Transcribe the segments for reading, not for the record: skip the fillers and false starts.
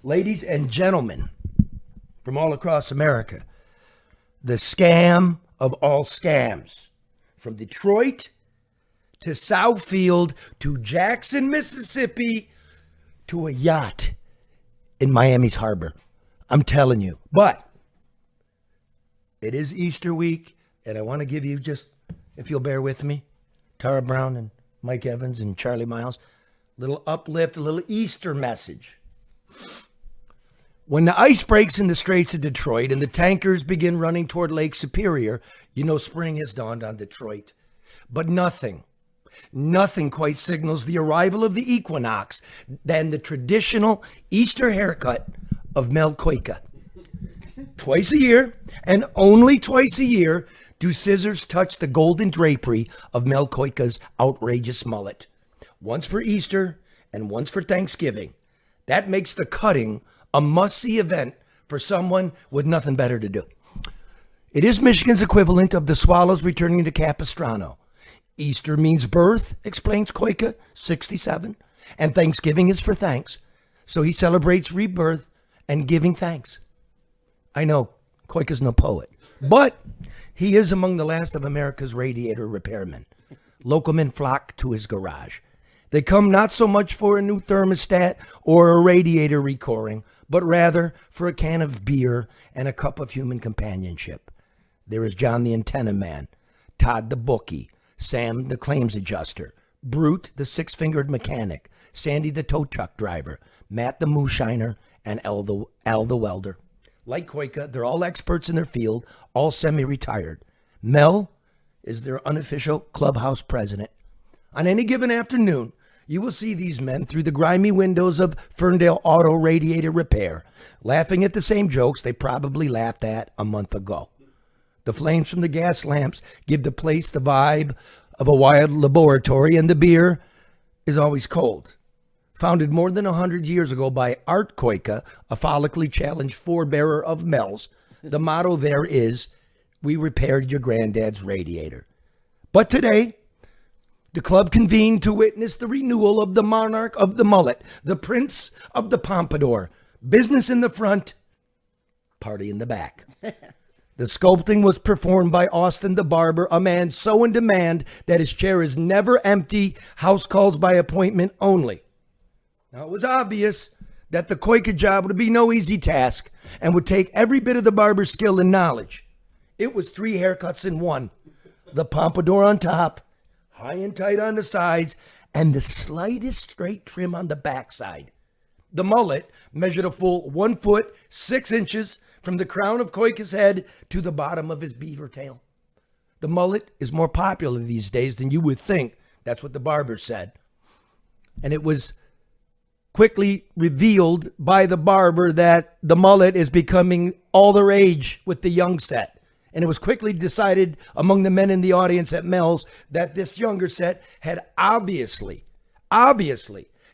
Ladies and gentlemen from all across America, the scam of all scams, from Detroit to Southfield to Jackson, Mississippi, to a yacht in Miami's harbor. I'm telling you. But it is Easter week, and I want to give you just, if you'll bear with me, Tara Brown and Mike Evans and Charlie Miles, a little uplift, a little Easter message. When the ice breaks in the Straits of Detroit and the tankers begin running toward Lake Superior, you know spring has dawned on Detroit. But nothing quite signals the arrival of the equinox than the traditional Easter haircut of Mel-chigan. Twice a year, and only twice a year, do scissors touch the golden drapery of Mel-chigan's outrageous mullet. Once for Easter and once for Thanksgiving. That makes the cutting a must-see event for someone with nothing better to do. It is Michigan's equivalent of the Swallows returning to Capistrano. Easter means birth, explains Chigan, 67, and Thanksgiving is for thanks. So he celebrates rebirth and giving thanks. I know, Chigan's no poet, but he is among the last of America's radiator repairmen. Local men flock to his garage. They come not so much for a new thermostat or a radiator recoring, but rather for a can of beer and a cup of human companionship. There is John the Antenna Man, Todd the Bookie, Sam the Claims Adjuster, Brute the Six-Fingered Mechanic, Sandy the Tow Truck Driver, Matt the Moonshiner, and Al the Welder. Like Chigan, they're all experts in their field, all semi-retired. Mel is their unofficial clubhouse president. On any given afternoon, you will see these men through the grimy windows of Ferndale Auto Radiator Repair, laughing at the same jokes they probably laughed at a month ago. The flames from the gas lamps give the place the vibe of a wild laboratory, and the beer is always cold. Founded more than 100 years ago by Art Chigan, a follically challenged forebearer of Mel's, the motto there is, "We repaired your granddad's radiator." But today, the club convened to witness the renewal of the monarch of the mullet, the prince of the pompadour. Business in the front, party in the back. The sculpting was performed by Austin the barber, a man so in demand that his chair is never empty, house calls by appointment only. Now, it was obvious that the Chigan job would be no easy task and would take every bit of the barber's skill and knowledge. It was 3 haircuts in one. The pompadour on top, high and tight on the sides, and the slightest straight trim on the backside. The mullet measured a full 1 foot, 6 inches from the crown of Chigan's head to the bottom of his beaver tail. The mullet is more popular these days than you would think. That's what the barber said. And it was quickly revealed by the barber that the mullet is becoming all the rage with the young set. And it was quickly decided among the men in the audience at Mel's that this younger set had obviously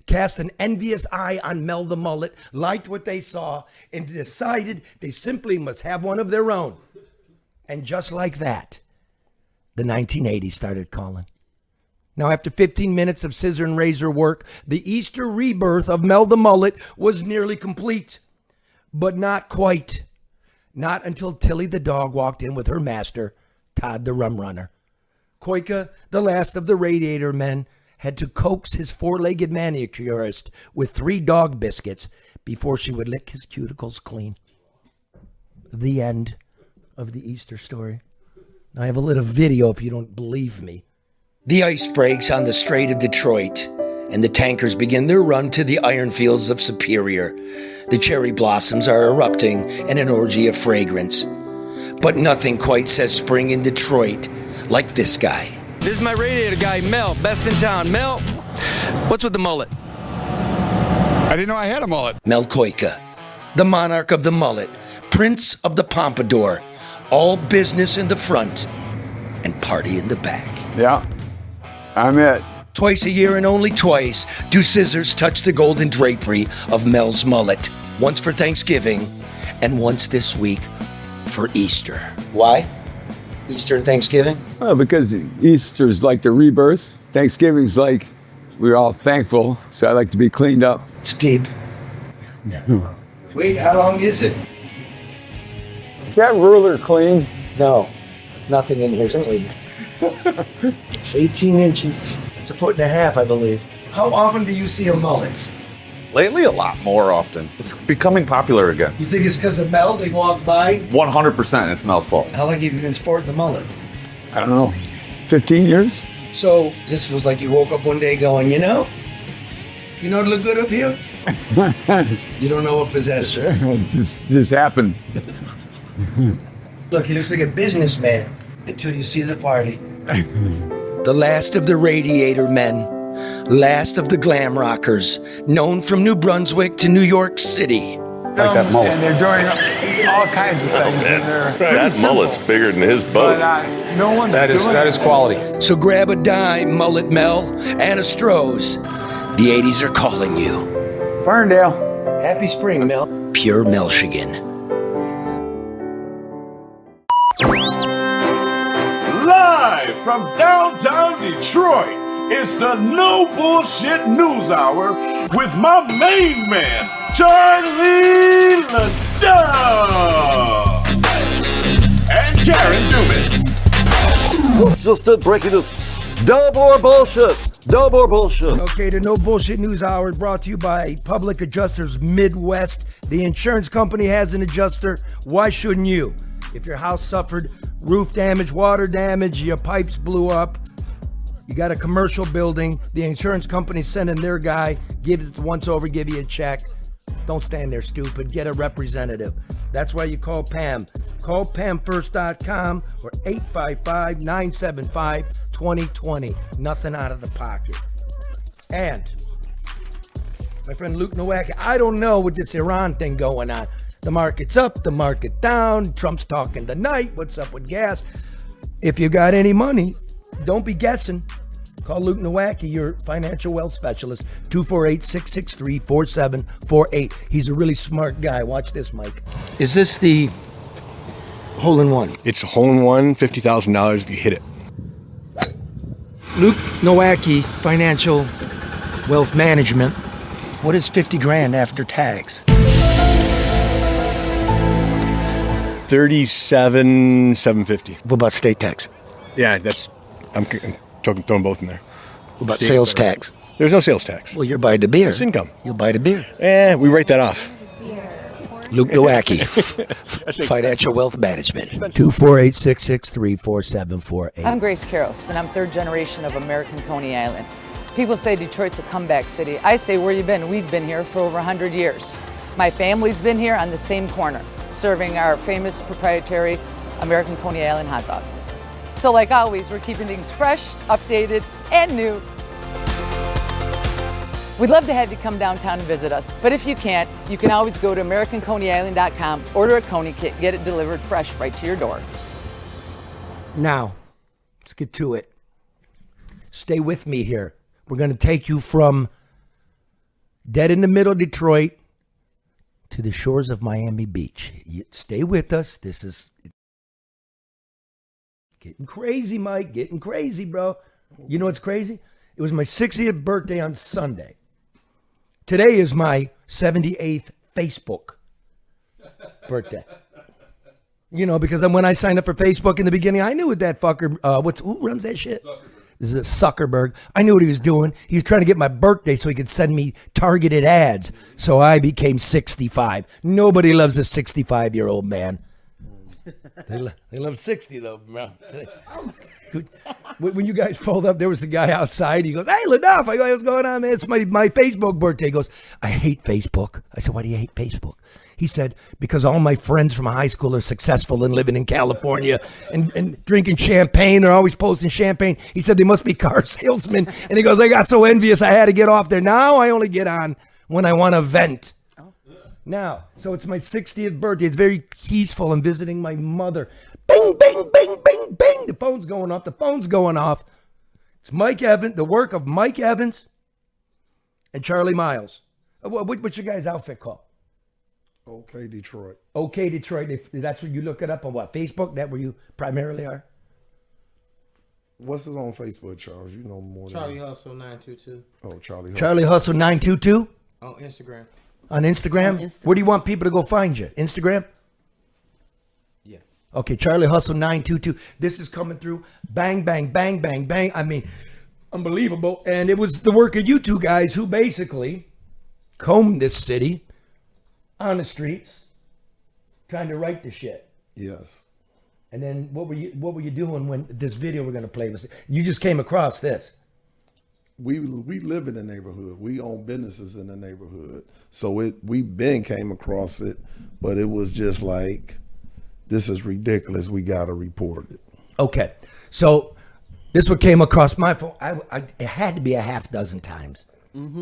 cast an envious eye on Mel the mullet, liked what they saw, and decided they simply must have one of their own. And just like that, the 1980s started calling. Now, after 15 minutes of scissor and razor work, the Easter rebirth of Mel the mullet was nearly complete. But not quite. Not until Tilly the dog walked in with her master, Todd the rum runner. Chigan, the last of the radiator men, had to coax his 4-legged manicurist with 3 dog biscuits before she would lick his cuticles clean. The end of the Easter story. I have a little video if you don't believe me. The ice breaks on the Strait of Detroit, and the tankers begin their run to the iron fields of Superior. The cherry blossoms are erupting in an orgy of fragrance. But nothing quite says spring in Detroit like this guy. This is my radiator guy, Mel, best in town. Mel, what's with the mullet? I didn't know I had a mullet. Mel-chigan, the monarch of the mullet, prince of the pompadour, all business in the front and party in the back. Yeah, I'm it. Twice a year and only twice do scissors touch the golden drapery of Mel's mullet. Once for Thanksgiving and once this week for Easter. Why? Easter and Thanksgiving? Well, because Easter's like the rebirth. Thanksgiving's like we're all thankful. So I like to be cleaned up. It's deep. Wait, how long is it? Is that ruler clean? No, nothing in here's clean. It's 18 inches. It's 1.5 feet, I believe. How often do you see a mullet? Lately, a lot more often. It's becoming popular again. You think it's because of Mel? They walked by? 100% it smells full. How long have you been sporting the mullet? I don't know. 15 years? So this was like you woke up one day going, you know what look good up here? You don't know what possessed you. It just happened. Look, he looks like a businessman until you see the party. The last of the radiator men. Last of the glam rockers, known from New Brunswick to New York City. Like that mullet. And they're doing all kinds of things in there. That mullet's bigger than his boat. But no one's That is quality. So grab a dime, Mullet Mel, and a Stroh's. The 80s are calling you. Ferndale. Happy spring, Mel. Pure Mel-chigan. Live from downtown Detroit, it's the No Bullshit NewsHour with my main man, Charlie LeDuff and Karen Dumas. What's just it breaking news? No more bullshit. No more bullshit. Okay, the No Bullshit News Hour is brought to you by Public Adjusters Midwest. The insurance company has an adjuster. Why shouldn't you? If your house suffered roof damage, water damage, your pipes blew up, you got a commercial building, the insurance company's sending their guy, give it once over, give you a check. Don't stand there, stupid. Get a representative. That's why you call Pam. Call PamFirst.com or 855-975-2020. Nothing out of the pocket. And my friend Luke Nowak, I don't know with this Iran thing going on. The market's up, the market down. Trump's talking tonight. What's up with gas? If you got any money, don't be guessing. Call Luke Nowacki, your financial wealth specialist, 248-663-4748. He's a really smart guy. Watch this, Mike. Is this the hole-in-one? It's a hole-in-one, $50,000 if you hit it. Luke Nowacki, financial wealth management. What is 50 grand after tax? 37,750. What about state tax? Yeah, I'm throwing both in there. What about sales tax? There's no sales tax. Well, you're buying the beer. It's income. You'll buy the beer. We write that off. Luke Nowacki, financial wealth management. 248-663-4748. I'm Grace Karos, and I'm third generation of American Coney Island. People say Detroit's a comeback city. I say, where you been? We've been here for over 100 years. My family's been here on the same corner, serving our famous proprietary American Coney Island hot dog. So like always, we're keeping things fresh, updated, and new. We'd love to have you come downtown and visit us, but if you can't, you can always go to AmericanConeyIsland.com, order a Coney kit, get it delivered fresh right to your door. Now, let's get to it. Stay with me here. We're going to take you from dead in the middle Detroit to the shores of Miami Beach. Stay with us. This is getting crazy, Mike. Getting crazy, bro. You know what's crazy? It was my 60th birthday on Sunday. Today is my 78th Facebook birthday. You know, because when I signed up for Facebook in the beginning, I knew what that fucker, who runs that shit? This is Zuckerberg. I knew what he was doing. He was trying to get my birthday so he could send me targeted ads. So I became 65. Nobody loves a 65-year-old man. They love 60 though, bro. When you guys pulled up, there was a guy outside. He goes, "Hey, LeDuff." I go, "Hey, what's going on, man? It's my Facebook birthday." He goes, "I hate Facebook." I said, "Why do you hate Facebook?" He said, "Because all my friends from high school are successful and living in California and drinking champagne. They're always posting champagne." He said, "They must be car salesmen." And he goes, "I got so envious I had to get off there. Now I only get on when I want to vent." Now, so it's my 60th birthday. It's very peaceful. I'm visiting my mother. Bing, bing, bing, bing, bing. The phone's going off. The phone's going off. It's Mike Evans, the work of Mike Evans and Charlie Miles. What's your guys' outfit called? Okay, Detroit. Okay, Detroit. That's where you look it up on what? Facebook? That where you primarily are? What's this on Facebook, Charles? You know more Charlie than Hustle 922 Oh, Charlie Hustle. Charlie Hustle 922? on Instagram. On Instagram? On Instagram. Where do you want people to go find you? Instagram? Yeah. Okay, Charlie Hustle 922. This is coming through. Bang, bang, bang, bang, bang. I mean, unbelievable. And it was the work of you two guys who basically combed this city on the streets, trying to write the shit. Yes. And then what were you doing when this video we're gonna play was? You just came across this. We live in the neighborhood. We own businesses in the neighborhood. So we been came across it, but it was just like, this is ridiculous. We gotta report it. Okay, so this one came across my phone. It had to be a half dozen times.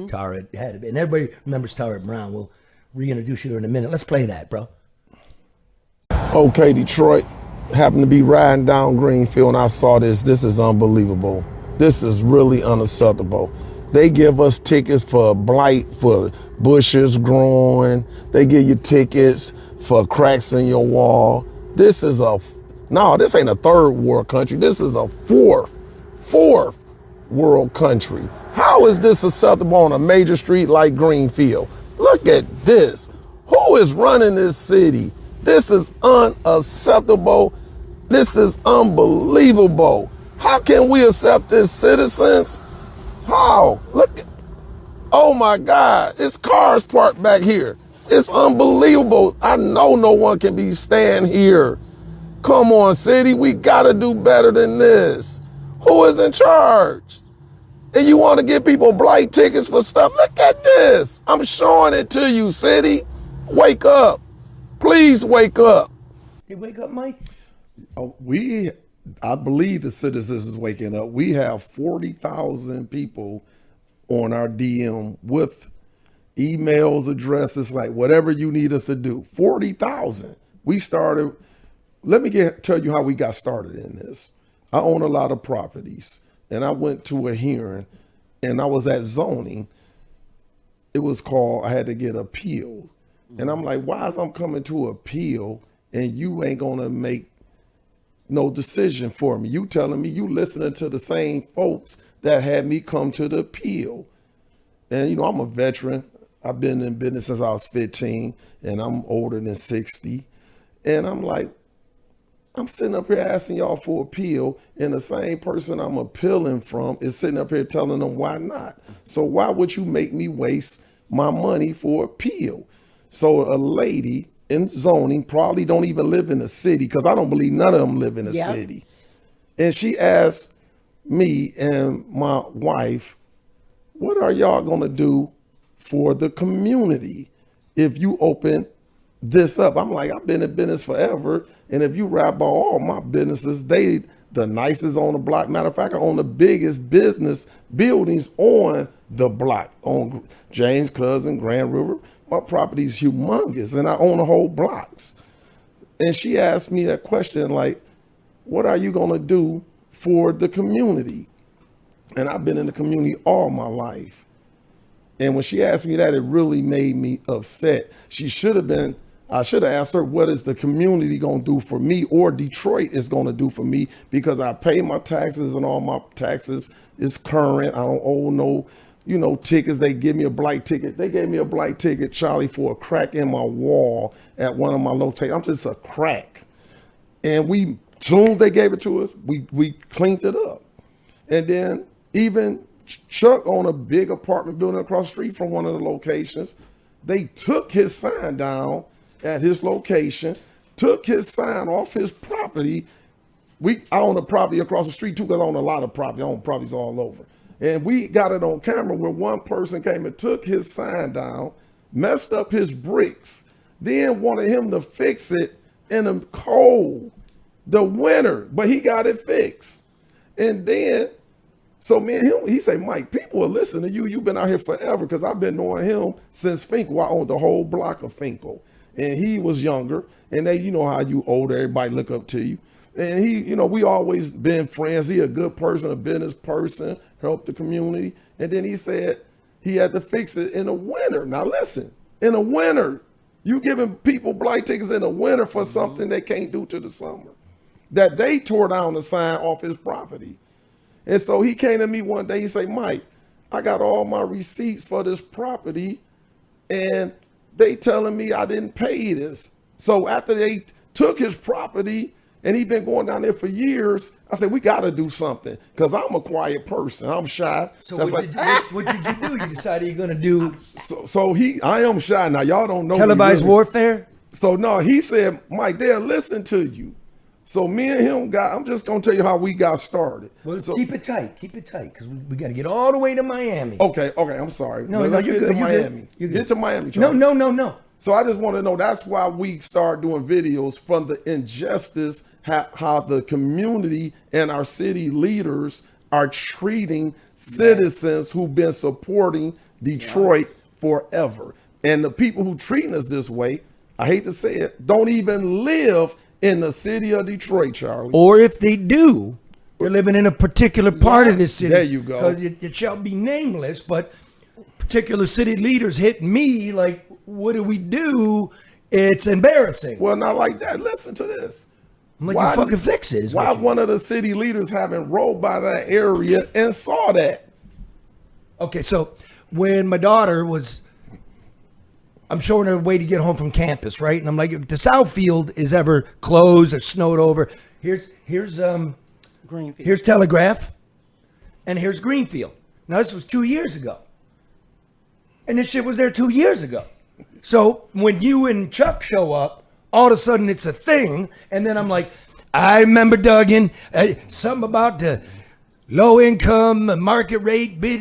Tara, it had to be. And everybody remembers Tara Brown. We'll reintroduce you to her in a minute. Let's play that, bro. Okay, Detroit. Happened to be riding down Greenfield and I saw this. This is unbelievable. This is really unacceptable. They give us tickets for blight, for bushes growing. They give you tickets for cracks in your wall. This ain't a third world country. This is a fourth world country. How is this acceptable on a major street like Greenfield? Look at this. Who is running this city? This is unacceptable. This is unbelievable. How can we accept this, citizens? How? Look, oh my God, it's cars parked back here. It's unbelievable. I know no one can be staying here. Come on, city, we gotta do better than this. Who is in charge? And you want to give people blight tickets for stuff? Look at this. I'm showing it to you, city. Wake up. Please wake up. You wake up, Mike? I believe the citizens is waking up. We have 40,000 people on our DM with emails, addresses, like whatever you need us to do. 40,000. We started, let me tell you how we got started in this. I own a lot of properties and I went to a hearing and I was at zoning. It was called, I had to get appeal. And I'm like, why is I'm coming to appeal and you ain't gonna make no decision for me? You telling me you listening to the same folks that had me come to the appeal. And you know, I'm a veteran. I've been in business since I was 15 and I'm older than 60. And I'm like, I'm sitting up here asking y'all for appeal and the same person I'm appealing from is sitting up here telling them why not. So why would you make me waste my money for appeal? So a lady in zoning probably don't even live in the city, because I don't believe none of them live in the city. And she asked me and my wife, what are y'all gonna do for the community if you open this up? I'm like, I've been in business forever, and if you rap about all my businesses, they the nicest on the block. Matter of fact, I own the biggest business buildings on the block, on James Cousin, Grand River. My property's humongous and I own the whole blocks. And she asked me that question, like, what are you gonna do for the community? And I've been in the community all my life. And when she asked me that, it really made me upset. I should have asked her, what is the community gonna do for me, or Detroit is gonna do for me, because I pay my taxes and all my taxes is current. I don't owe no tickets. They give me a blight ticket. They gave me a blight ticket, Charlie, for a crack in my wall at one of my locations. I'm just a crack. And soon as they gave it to us, we cleaned it up. And then even Chuck owned a big apartment building across the street from one of the locations. They took his sign down at his location, took his sign off his property. I own a property across the street too, because I own a lot of property. I own properties all over. And we got it on camera where one person came and took his sign down, messed up his bricks, then wanted him to fix it in the cold, the winter, but he got it fixed. And then, so me and him, he said, Mike, people are listening to you. You've been out here forever, because I've been knowing him since Finkel. I owned the whole block of Finkel. And he was younger, and you know how you older, everybody look up to you. And we always been friends. He a good person, a business person, helped the community. And then he said he had to fix it in the winter. Now listen, in the winter, you giving people blight tickets in the winter for something they can't do to the summer. That they tore down the sign off his property. And so he came to me one day, he said, Mike, I got all my receipts for this property, and they telling me I didn't pay this. So after they took his property and he been going down there for years, I said, we got to do something because I'm a quiet person. I'm shy. So That's what like, did you do? You decided you're going to do I am shy. Now, y'all don't know me televised really. warfare? So no, he said, Mike, they'll listen to you. So me and him I'm just going to tell you how we got started. Well, so, keep it tight, because we got to get all the way to Miami. Okay, I'm sorry. No, Let's you're get good. to Miami. You're good. Get to Miami, No, Charlie. no. So I just want to know, that's why we start doing videos from the injustice, how the community and our city leaders are treating citizens who've been supporting Detroit forever. And the people who treating us this way, I hate to say it, don't even live in the city of Detroit, Charlie. Or if they do, they're living in a particular part of this city. There you go. Because it shall be nameless, but particular city leaders hit me like, what do we do? It's embarrassing. Well, not like that. Listen to this. I'm like, you fucking fix it. Why one of the city leaders haven't rolled by that area and saw that? Okay, so when my daughter was, I'm showing her a way to get home from campus, right? And I'm like, if the Southfield is ever closed or snowed over, here's Greenfield. Here's Telegraph, and here's Greenfield. Now this was 2 years ago, and this shit was there 2 years ago. So when you and Chuck show up, all of a sudden it's a thing, and then I'm like, I remember Duggan, something about the low income market rate bid,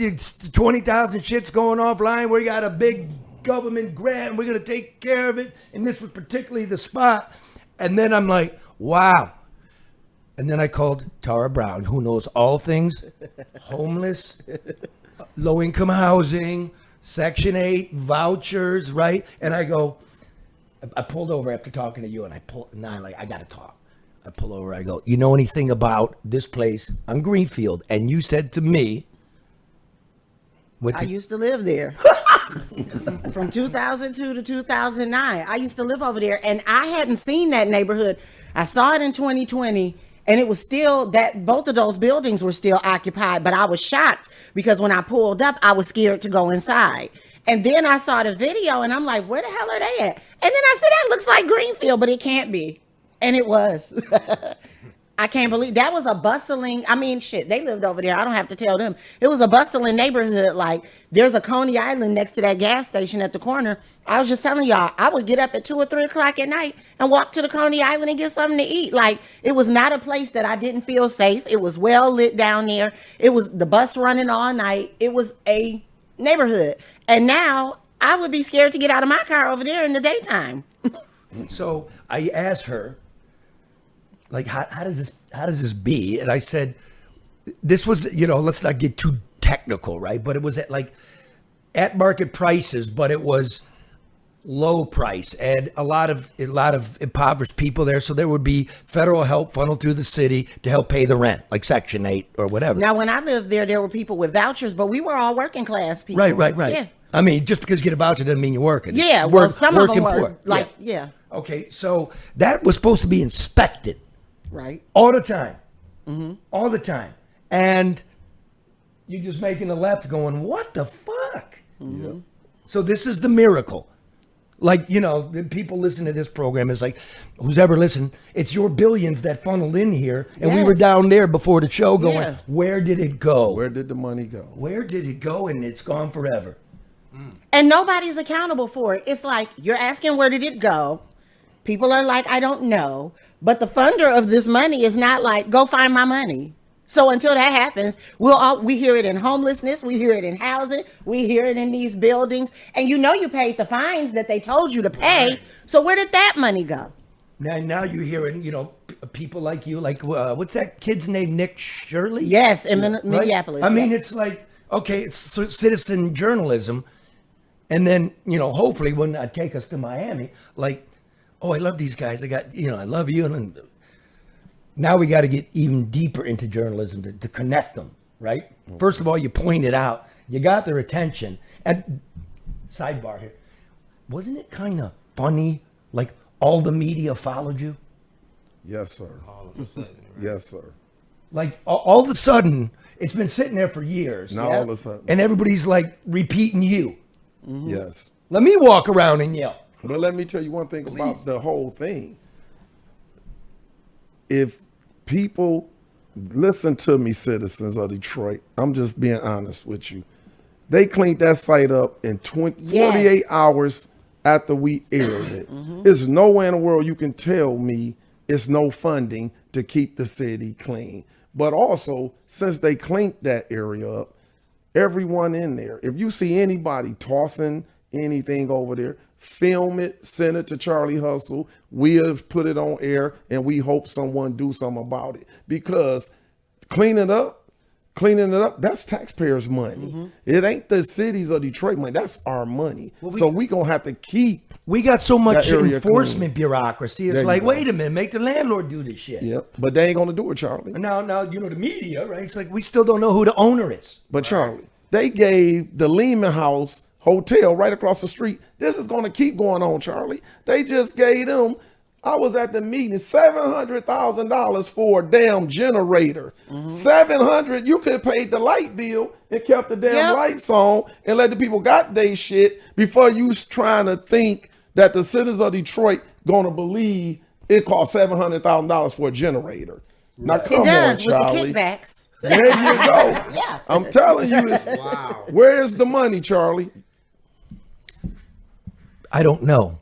20,000 shits going offline. We got a big government grant, we're gonna take care of it, and this was particularly the spot. And then I'm like, wow. And then I called Tara Brown, who knows all things homeless, low income housing, Section 8, vouchers, right? And I go, I pulled over after talking to you, and I'm like, I gotta talk. I pull over, I go, you know anything about this place on Greenfield? And you said to me, I used to live there. From 2002 to 2009. I used to live over there, and I hadn't seen that neighborhood. I saw it in 2020, and it was still that both of those buildings were still occupied, but I was shocked because when I pulled up, I was scared to go inside. And then I saw the video, and I'm like, where the hell are they at? And then I said, that looks like Greenfield, but it can't be. And it was. I can't believe that was a bustling. I mean, shit, they lived over there. I don't have to tell them. It was a bustling neighborhood. Like, there's a Coney Island next to that gas station at the corner. I was just telling y'all, I would get up at 2 or 3 o'clock at night and walk to the Coney Island and get something to eat. Like, it was not a place that I didn't feel safe. It was well lit down there. It was the bus running all night. It was a neighborhood. And now I would be scared to get out of my car over there in the daytime. So I asked her, like, how does this be? And I said, this was, let's not get too technical, right? But it was at market prices, but it was low price and a lot of impoverished people there. So there would be federal help funneled through the city to help pay the rent, like Section 8 or whatever. Now, when I lived there were people with vouchers, but we were all working class people. Right. Yeah. I mean, just because you get a voucher doesn't mean you're working. Yeah, well, some of them were yeah. Okay, so that was supposed to be inspected. Right. All the time. Mm-hmm. All the time. And you're just making a left going, what the fuck? Mm-hmm. So this is the miracle. Like, the people listen to this program. It's like, who's ever listened, it's your billions that funneled in here. And we were down there before the show going, where did it go? Where did the money go? Where did it go? And it's gone forever. And nobody's accountable for it. It's like, you're asking, where did it go? People are like, I don't know. But the funder of this money is not like, go find my money. So until that happens, we hear it in homelessness, we hear it in housing, we hear it in these buildings. And you paid the fines that they told you to pay. Right. So where did that money go? Now you're hearing, people like you, like, what's that kid's name, Nick Shirley? Yes, in Minneapolis. I mean, it's like, okay, it's citizen journalism. And then, hopefully when I take us to Miami, like, oh, I love these guys. I love you. And now we got to get even deeper into journalism to connect them, right? Mm-hmm. First of all, you point it out. You got their attention. And sidebar here. Wasn't it kind of funny, like all the media followed you? Yes, sir. All of a sudden. Right? Yes, sir. Like all of a sudden, it's been sitting there for years. Now all of a sudden. And everybody's like repeating you. Mm-hmm. Yes. Let me walk around and yell. But let me tell you one thing about the whole thing. If people listen to me, citizens of Detroit, I'm just being honest with you. They cleaned that site up in 48 hours after we aired it. There's nowhere in the world you can tell me it's no funding to keep the city clean. But also, since they cleaned that area up, everyone in there, if you see anybody tossing anything over there, film it, send it to Charlie Hustle. We'll put it on air, and we hope someone do something about it. Because cleaning it up, that's taxpayers' money. It ain't the cities of Detroit money. That's our money. So we gonna have to keep. We got so much that area enforcement clean. bureaucracy. It's There you like, go. wait a minute, make the landlord do this shit. Yep, but they ain't gonna do it, Charlie. Now, you know, the media, right? It's like we still don't know who the owner is. But Charlie, they gave the Lehman House Hotel right across the street. This is gonna keep going on, Charlie. They just gave them. I was at the meeting, $700,000 for a damn generator. $700, you could have paid the light bill and kept the damn lights on and let the people got their shit before you trying to think that the citizens of Detroit gonna believe it cost $700,000 for a generator. Now come on, does Charlie. with the kickbacks. There you go. I'm telling you, where's the money, Charlie? I don't know.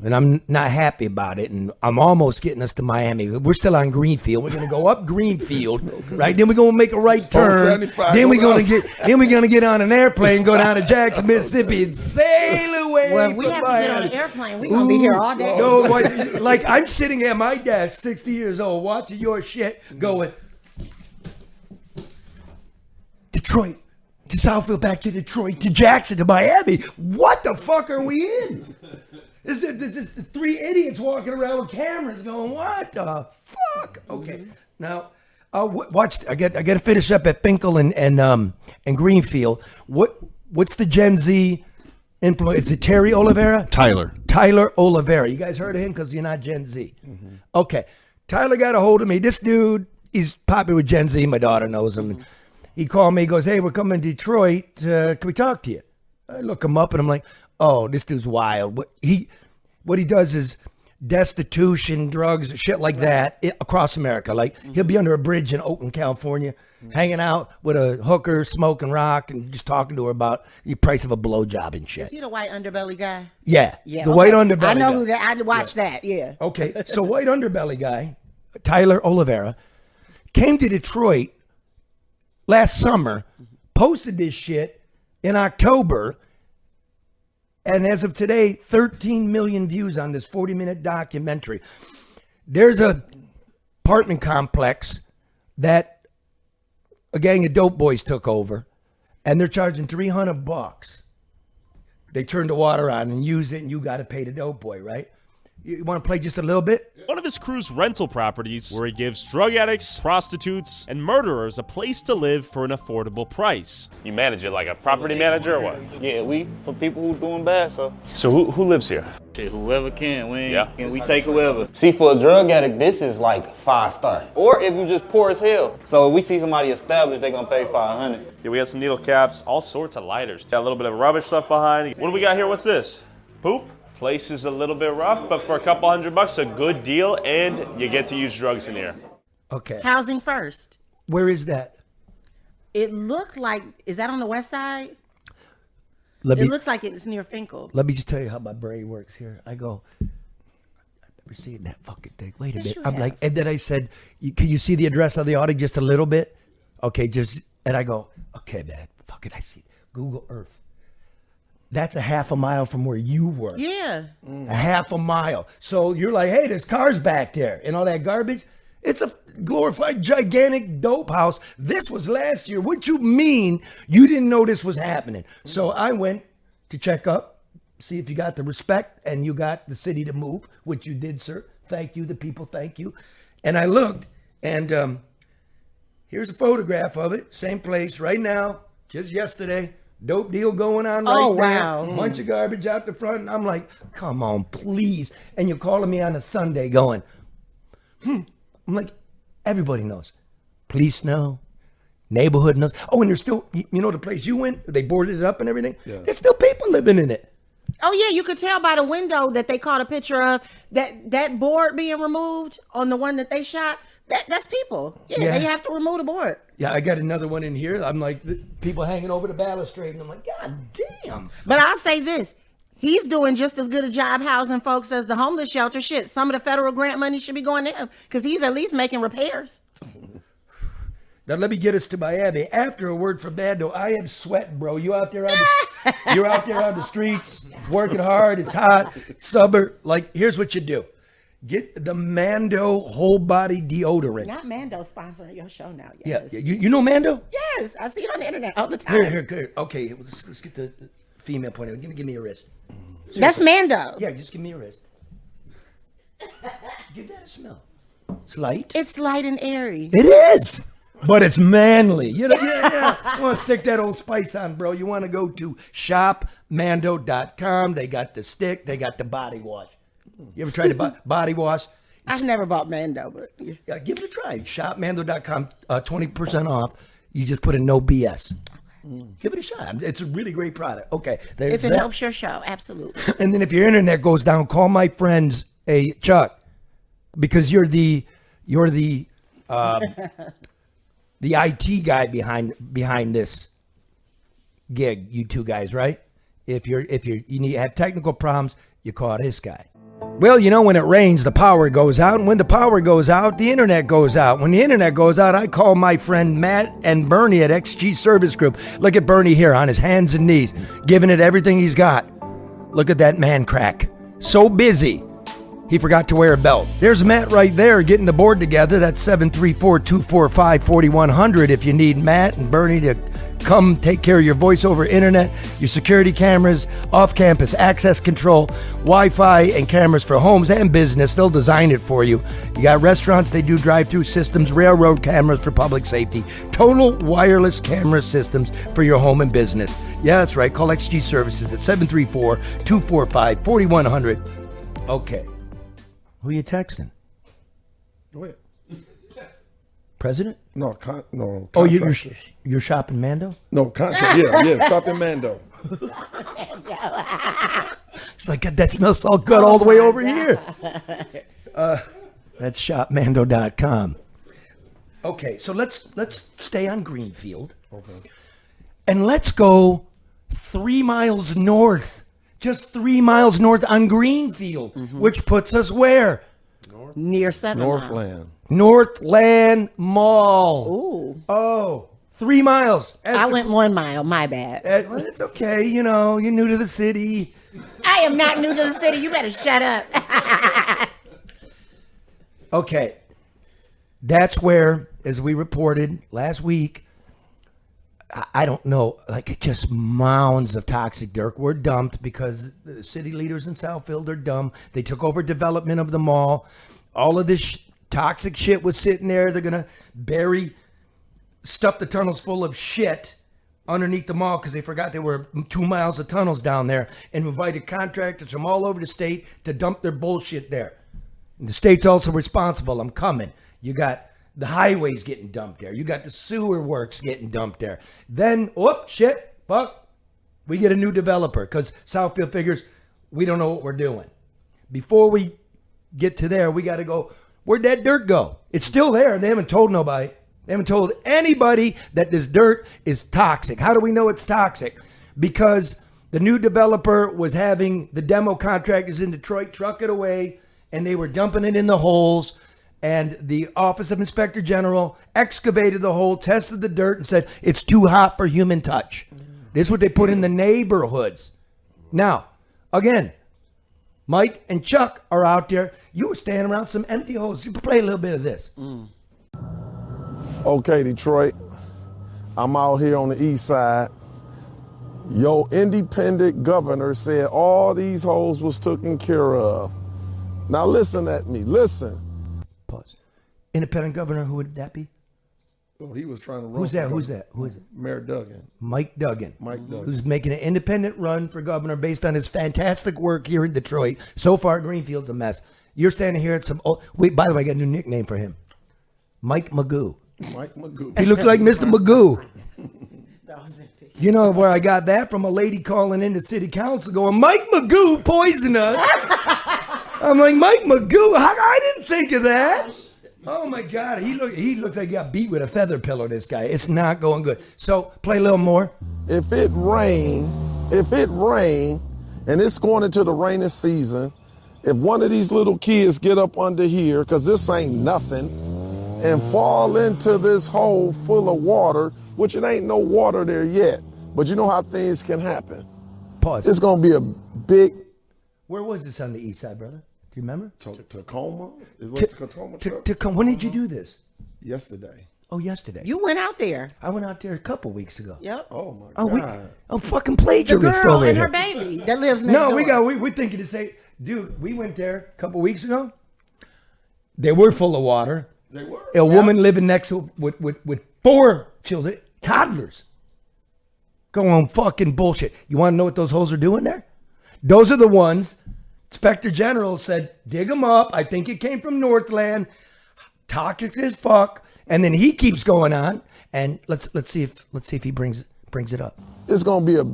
And I'm not happy about it. And I'm almost getting us to Miami. We're still on Greenfield. We're gonna go up Greenfield, right? Then we're gonna make a right turn. 75, Then we're what gonna else? we're gonna get on an airplane, go down to Jackson, Mississippi, and sail away. Well, if we from have to get on Miami. an airplane, we're gonna be here all day. No, like I'm sitting at my desk, 60 years old, watching your shit, going, Detroit to Southfield, back to Detroit, to Jackson, to Miami. What the fuck are we in? This is three idiots walking around with cameras going, what the fuck? Okay, now watch. I got to finish up at Finkel and Greenfield. What's the Gen Z influence? Is it Terry Oliveira? Tyler Oliveira. You guys heard of him because you're not Gen Z. Okay, Tyler got a hold of me. This dude, he's popular with Gen Z. My daughter knows him. He called me. He goes, hey, we're coming to Detroit. Can we talk to you? I look him up and I'm like, oh, this dude's wild. What he does is destitution, drugs, shit like that across America. Like he'll be under a bridge in Oakland, California, hanging out with a hooker, smoking rock, and just talking to her about the price of a blowjob and shit. Is he the white underbelly guy? Yeah, Yeah, the okay. white underbelly. I know guy. who that. I watched that. Yeah. Okay, so white underbelly guy, Tyler Oliveira, came to Detroit last summer, posted this shit in October, and as of today, 13 million views on this 40-minute documentary. There's a apartment complex that a gang of dope boys took over, and they're charging $300. They turn the water on and use it, and you got to pay the dope boy, right? You want to play just a little bit? One of his crew's rental properties where he gives drug addicts, prostitutes, and murderers a place to live for an affordable price. You manage it like a property manager or what? Yeah, we for people who doing bad, so. So who lives here? Okay, whoever can, we Yeah. take whoever. See, for a drug addict, this is like 5-star. Or if you just poor as hell. So if we see somebody established, they gonna pay $500. Yeah, we got some needle caps, all sorts of lighters. Got a little bit of rubbish stuff behind. What do we got here? What's this? Poop? Place is a little bit rough, but for a couple $100, a good deal, and you get to use drugs in here. Okay. Housing First. Where is that? It looked like, is that on the west side? Let It me looks like it's near Finkel. let me just tell you how my brain works here. I go, I've never seen that fucking thing. Wait a Yes, minute. you I'm have. like, and then I said, can you see the address of the audit just a little bit? Okay, and I go, okay, man, fuck it, I see Google Earth. That's a half a mile from where you were. Yeah. A half a mile. So you're like, hey, there's cars back there and all that garbage. It's a glorified, gigantic dope house. This was last year. What you mean you didn't know this was happening? So I went to check up, see if you got the respect and you got the city to move, which you did, sir. Thank you. The people, thank you. And I looked, and here's a photograph of it. Same place right now, just yesterday. Dope deal going on right Oh, now. wow. Bunch of garbage out the front. And I'm like, come on, please. And you're calling me on a Sunday going, I'm like, everybody knows. Police know. Neighborhood knows. Oh, and there's still, you know the place you went? They boarded it up and everything? Yeah. There's still people living in it. Oh yeah, you could tell by the window that they caught a picture of that board being removed on the one that they shot. That's people. Yeah, they have to remove the board. Yeah, I got another one in here. I'm like, people hanging over the balustrade, and I'm like, God damn. But I'll say this. He's doing just as good a job housing folks as the homeless shelter. Shit, some of the federal grant money should be going to him because he's at least making repairs. Now let me get us to Miami. After a word from Mando, I am sweating, bro. You out there on you're out there on the streets, working hard. It's hot, summer. Like, here's what you do: get the Mando whole body deodorant. Not Mando sponsoring your show now. Yes. Yeah, you know Mando? Yes, I see it on the internet all the time. Here. Okay, let's get the female point of view. Give me your wrist. Seriously. That's Mando. Yeah, just give me your wrist. Give that a smell. It's light. It's light and airy. It is. But it's manly. You know, You want to stick that old spice on, bro. You want to go to shopmando.com. They got the stick. They got the body wash. You ever tried the body wash? I've never bought Mando, but yeah, give it a try. Shopmando.com, 20% off. You just put in no BS. Give it a shot. It's a really great product. Okay. If it helps your show, absolutely. And then if your internet goes down, call my friends, Chuck, because you're the IT guy behind this gig. You two guys, right? If you have technical problems, you call this guy. Well, you know, when it rains, the power goes out. And when the power goes out, the internet goes out. When the internet goes out, I call my friend Matt and Bernie at XG Service Group. Look at Bernie here on his hands and knees, giving it everything he's got. Look at that man crack. So busy, he forgot to wear a belt. There's Matt right there getting the board together. That's 734-245-4100 if you need Matt and Bernie to come take care of your voice over internet, your security cameras, off-campus access control, Wi-Fi, and cameras for homes and business. They'll design it for you. You got restaurants, they do drive-through systems, railroad cameras for public safety, total wireless camera systems for your home and business. Yeah, that's right. Call XG Services at 734-245-4100. Okay. Who are you texting? Go ahead. President? No. Oh, you're shopping Mando? No, yeah, shopping Mando. It's like, God, that smells so good all the way over here. That's shopmando.com. Okay, so let's stay on Greenfield. Okay. And let's go 3 miles north. Just 3 miles north on Greenfield, which puts us where? Near 7 Mile. Northland Mall. Ooh. Oh, 3 miles. I went 1 mile. My bad. Well, it's okay. You know, you're new to the city. I am not new to the city. You better shut up. Okay. That's where, as we reported last week, I don't know, like just mounds of toxic dirt were dumped because the city leaders in Southfield are dumb. They took over development of the mall. All of this toxic shit was sitting there. They're going to stuff the tunnels full of shit underneath the mall because they forgot there were 2 miles of tunnels down there and invited contractors from all over the state to dump their bullshit there. And the state's also responsible. I'm coming. You got the highways getting dumped there. You got the sewer works getting dumped there. Then, fuck, we get a new developer because Southfield figures we don't know what we're doing. Before we get to there, we got to go, where'd that dirt go? It's still there. They haven't told nobody. They haven't told anybody that this dirt is toxic. How do we know it's toxic? Because the new developer was having the demo contractors in Detroit truck it away, and they were dumping it in the holes. And the Office of Inspector General excavated the hole, tested the dirt, and said, it's too hot for human touch. This is what they put in the neighborhoods. Now, again, Mike and Chuck are out there. You were standing around some empty holes. You play a little bit of this. Okay, Detroit. I'm out here on the east side. Your independent governor said all these holes was taken care of. Now listen at me. Listen. Pause. Independent governor, who would that be? Oh, he was trying to run. Who's that? Who is it? Mayor Duggan. Mike Duggan. Who's making an independent run for governor based on his fantastic work here in Detroit. So far, Greenfield's a mess. You're standing here at some... wait, by the way, I got a new nickname for him. Mike Magoo. Mike Magoo. He looks like Mr. Magoo. You know where I got that from? A lady calling into city council going, Mike Magoo poisoned us. I'm like, Mike Magoo? I didn't think of that. Oh my God, he looks like he got beat with a feather pillow, this guy. It's not going good. So play a little more. If it rain, and it's going into the rainy season, if one of these little kids get up under here, because this ain't nothing, and fall into this hole full of water, which it ain't no water there yet, but you know how things can happen. Pause. It's going to be a big... Where was this on the east side, brother? Do you remember? Tacoma? Tacoma. When did you do this? Yesterday. Oh, yesterday. You went out there. I went out there a couple weeks ago. Yep. Oh my God. I'm fucking The plagiarist girl over and here. her baby that lives next door. We're thinking to say, dude, we went there a couple weeks ago. They were full of water. They were. A woman living next to with 4 children, toddlers. Go on fucking bullshit. You want to know what those hoes are doing there? Those are the ones. Inspector General said, dig them up. I think it came from Northland. Toxic as fuck. And then he keeps going on. And let's see if he brings it up. It's going to be a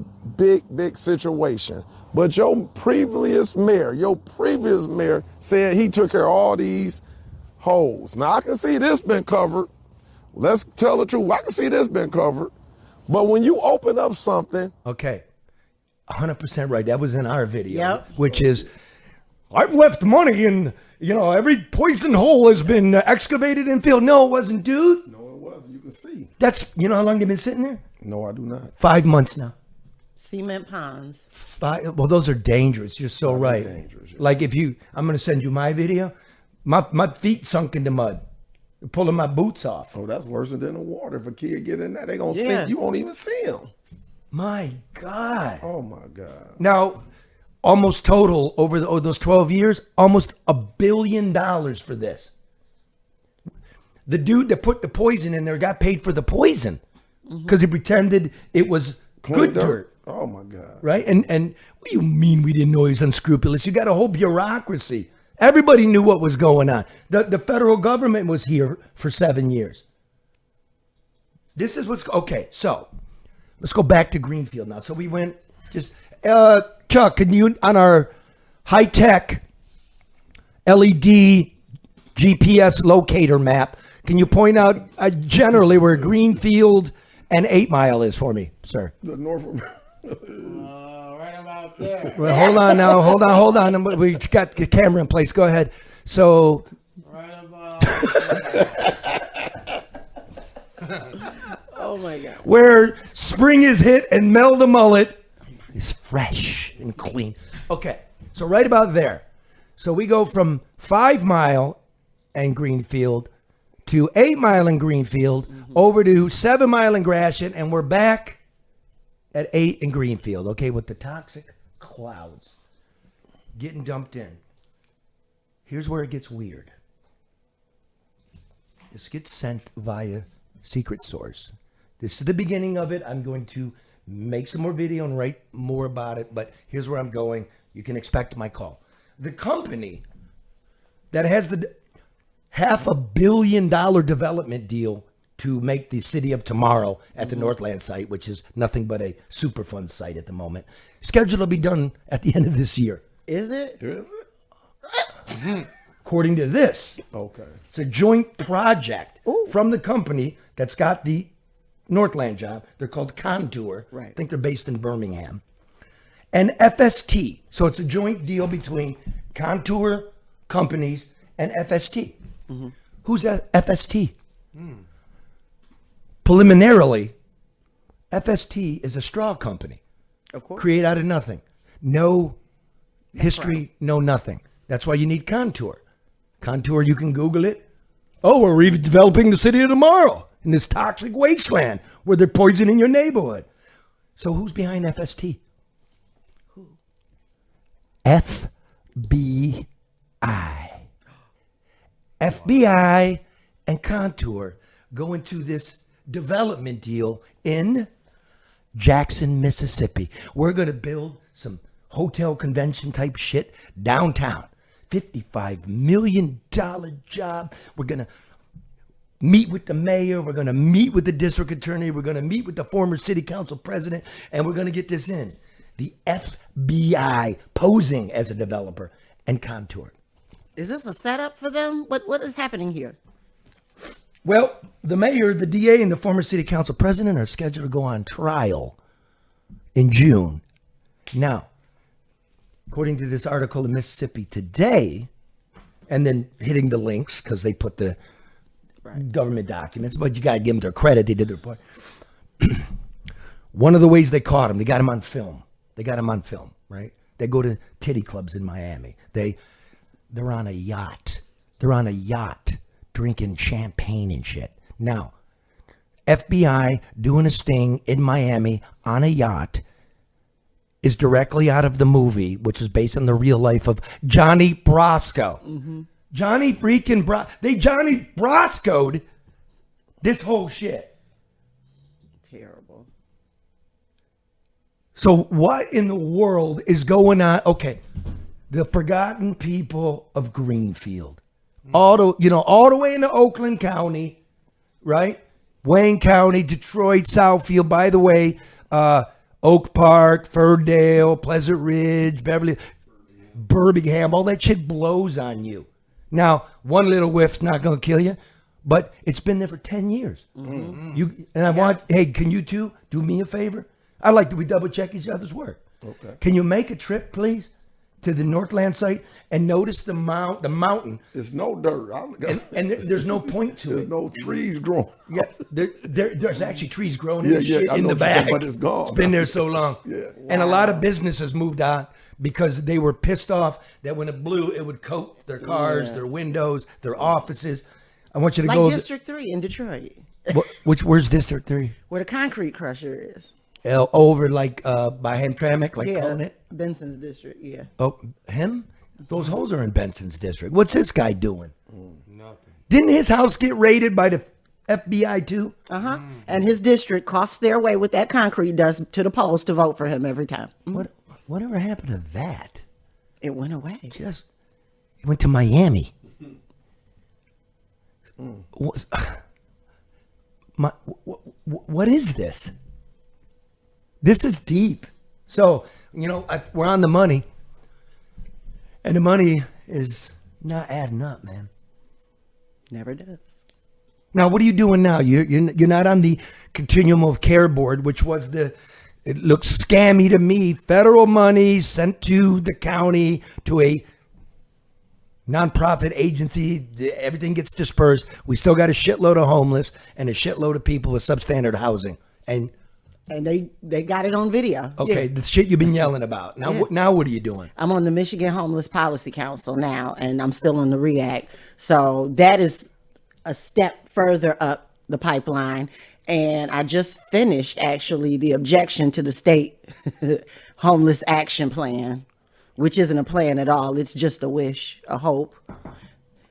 big situation. But your previous mayor said he took care of all these holes. Now I can see this been covered. Let's tell the truth. I can see this been covered. But when you open up something. Okay. 100% right. That was in our video. Yep. Which is, I've left money in, every poison hole has been excavated and filled. No, it wasn't, dude. No, it wasn't. You can see. That's, how long they've been sitting there? No, I do not. 5 months now. Cement ponds. 5. Well, those are dangerous. You're so right. Dangerous, yeah. Like I'm going to send you my video. My feet sunk in the mud. Pulling my boots off. Oh, that's worse than the water. If a kid get in there, they going to Yeah. sink. You won't even see them. My God. Oh, my God. Now, almost total over those 12 years, almost $1 billion for this. The dude that put the poison in there got paid for the poison because he pretended it was good dirt. Oh, my God. Right? And what do you mean we didn't know he was unscrupulous? You got a whole bureaucracy. Everybody knew what was going on. The federal government was here for 7 years. This is what's... Okay, so let's go back to Greenfield now. So we went just... Chuck, can you, on our high-tech LED GPS locator map, can you point out generally where Greenfield and 8 Mile is for me, sir? The Northland... Right about there. Well, hold on now. Hold on. We got the camera in place. Go ahead. So... Right about Oh, my God. Where spring is hit and Mel the Mullet is fresh and clean. Okay, so right about there. So we go from 5 Mile and Greenfield to 8 Mile and Greenfield over to 7 Mile and Gratiot, and we're back at 8 and Greenfield, okay, with the toxic clouds getting dumped in. Here's where it gets weird. This gets sent via secret source. This is the beginning of it. I'm going to make some more video and write more about it, but here's where I'm going. You can expect my call. The company that has the $500 million development deal to make the city of tomorrow at the Northland site, which is nothing but a Superfund site at the moment, scheduled to be done at the end of this year. Is it? Is it? According to this. Okay. It's a joint project from the company that's got the Northland job. They're called Contour. Right. I think they're based in Birmingham. And FST. So it's a joint deal between Contour companies and FST. Who's FST? Preliminarily, FST is a straw company. Of course. Create out of nothing. No history, no nothing. That's why you need Contour. Contour, you can Google it. Oh, we're redeveloping the city of tomorrow in this toxic wasteland where they're poisoning your neighborhood. So who's behind FST? Who? FBI. FBI and Contour go into this development deal in Jackson, Mississippi. We're going to build some hotel convention type shit downtown. $55 million job. We're going to meet with the mayor. We're going to meet with the district attorney. We're going to meet with the former city council president, and we're going to get this in. The FBI posing as a developer and contoured. Is this a setup for them? What is happening here? Well, the mayor, the DA, and the former city council president are scheduled to go on trial in June. Now, according to this article in Mississippi Today, and then hitting the links because they put the government documents, but you got to give them their credit. They did their part. One of the ways they caught him, they got him on film. Right? They go to titty clubs in Miami. They're on a yacht. They're on a yacht drinking champagne and shit. Now, FBI doing a sting in Miami on a yacht is directly out of the movie, which is based on the real life of Johnny Brasco. Mm-hmm. Johnny Brasco'd this whole shit. Terrible. So what in the world is going on? Okay, the forgotten people of Greenfield, all the way into Oakland County, right? Wayne County, Detroit, Southfield. By the way, Oak Park, Firdale, Pleasant Ridge, Beverly, Birmingham. All that shit blows on you. Now, one little whiff's not going to kill you, but it's been there for 10 years. Mm-hmm. Hey, can you two do me a favor? I'd like that we double check each other's work. Okay. Can you make a trip, please, to the Northland site and notice the mountain? There's no dirt. And there's no point to there's it. no trees growing. Yeah, there's actually trees growing in the back. But it's gone. It's been there so long. Yeah. And a lot of businesses moved out because they were pissed off that when it blew, it would coat their cars, their windows, their offices. I want you to go. Like District 3 in Detroit. Where's District 3? Where the concrete crusher is. Over by Hamtramck, Conant? Benson's district, yeah. Oh, him? Those hoes are in Benson's district. What's this guy doing? Nothing. Didn't his house get raided by the FBI too? Uh-huh. And his district coughs their way with that concrete dust to the polls to vote for him every time. Whatever happened to that? It went away. It went to Miami. What is this? This is deep. So, we're on the money. And the money is not adding up, man. Never does. Now, what are you doing now? You're not on the continuum of care board, which was it looks scammy to me. Federal money sent to the county, to a nonprofit agency. Everything gets dispersed. We still got a shitload of homeless and a shitload of people with substandard housing. And they got it on video. Okay, the shit you've been yelling about. Now what are you doing? I'm on the Michigan Homeless Policy Council now, and I'm still on the REACT. So that is a step further up the pipeline. And I just finished, actually, the objection to the state homeless action plan, which isn't a plan at all. It's just a wish, a hope.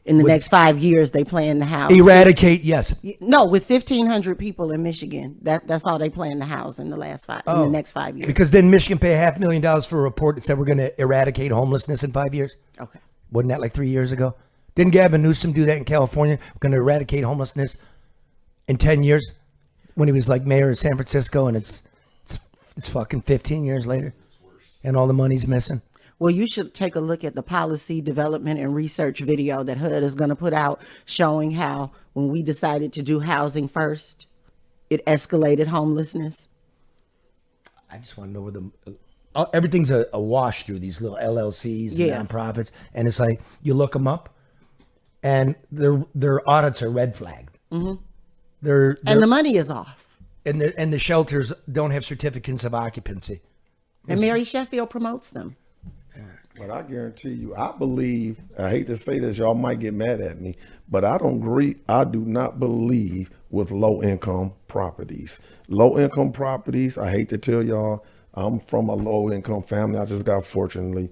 In the next 5 years, they plan to house. Eradicate, yes. No, with 1,500 people in Michigan. That's all they plan to house in the next 5 years. Because then Michigan pay $500,000 for a report that said we're going to eradicate homelessness in 5 years. Okay. Wasn't that like 3 years ago? Didn't Gavin Newsom do that in California? We're going to eradicate homelessness in 10 years when he was like mayor of San Francisco, and it's fucking 15 years later, and all the money's missing. Well, you should take a look at the policy development and research video that HUD is going to put out, showing how when we decided to do housing first, it escalated homelessness. I just want to know where everything's a wash through these little LLCs and nonprofits, and it's like you look them up, and their audits are red flagged. Mm-hmm. And the money is off. And the shelters don't have certificates of occupancy. And Mary Sheffield promotes them. But I guarantee you, I hate to say this, y'all might get mad at me, but I do not believe with low-income properties. Low-income properties, I hate to tell y'all, I'm from a low-income family. I just got, fortunately,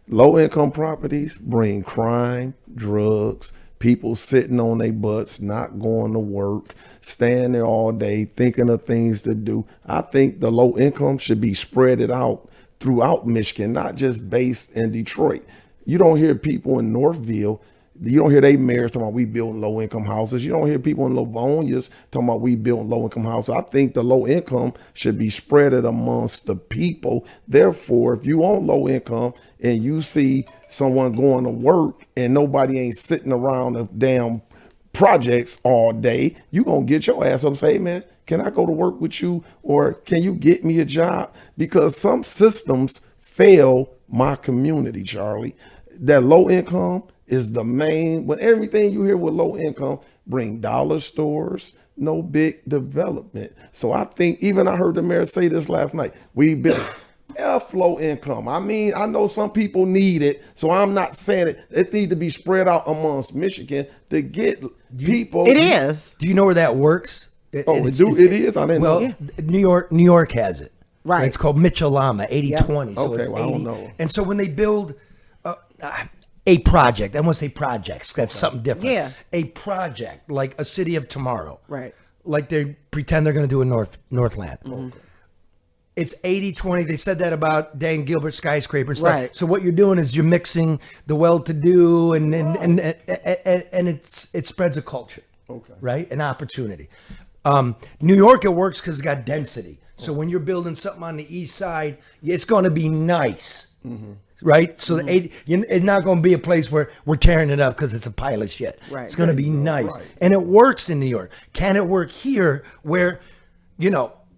low-income properties bring crime, drugs, people sitting on their butts, not going to work, staying there all day, thinking of things to do. I think the low income should be spread out throughout Michigan, not just based in Detroit. You don't hear people in Northville You don't hear they mayors talking about we building low income houses. You don't hear people in Livonia's talking about we building low income houses. I think the low income should be spread amongst the people. Therefore, if you own low income and you see someone going to work and nobody ain't sitting around the damn projects all day, you gonna get your ass up and say, hey man, can I go to work with you, or can you get me a job? Because some systems fail my community, Charlie. That low income is the main, but everything you hear with low income bring dollar stores, no big development. So I think, even I heard the mayor say this last night, we built F low income. I mean, I know some people need it, so I'm not saying it. It needs to be spread out amongst Michigan to get people. It is. Do you know where that works? It is? I didn't know. New York has it. Right. It's called Mitchell-Lama, 80-20. So Okay, it's well, I 80. don't know. And so when they build a project, I want to say projects, that's something different. Yeah. A project, like a city of tomorrow. Right. Like they pretend they're going to do in Northland. Mm-hmm. It's 80-20. They said that about Dan Gilbert skyscraper stuff. Right. So what you're doing is you're mixing the well-to-do and it spreads a culture. Okay. Right? An opportunity. New York, it works because it's got density. So when you're building something on the east side, it's going to be nice. Mm-hmm. Right? So it's not going to be a place where we're tearing it up because it's a pile of shit. Right. It's going to be nice. Right. And it works in New York. Can it work here where,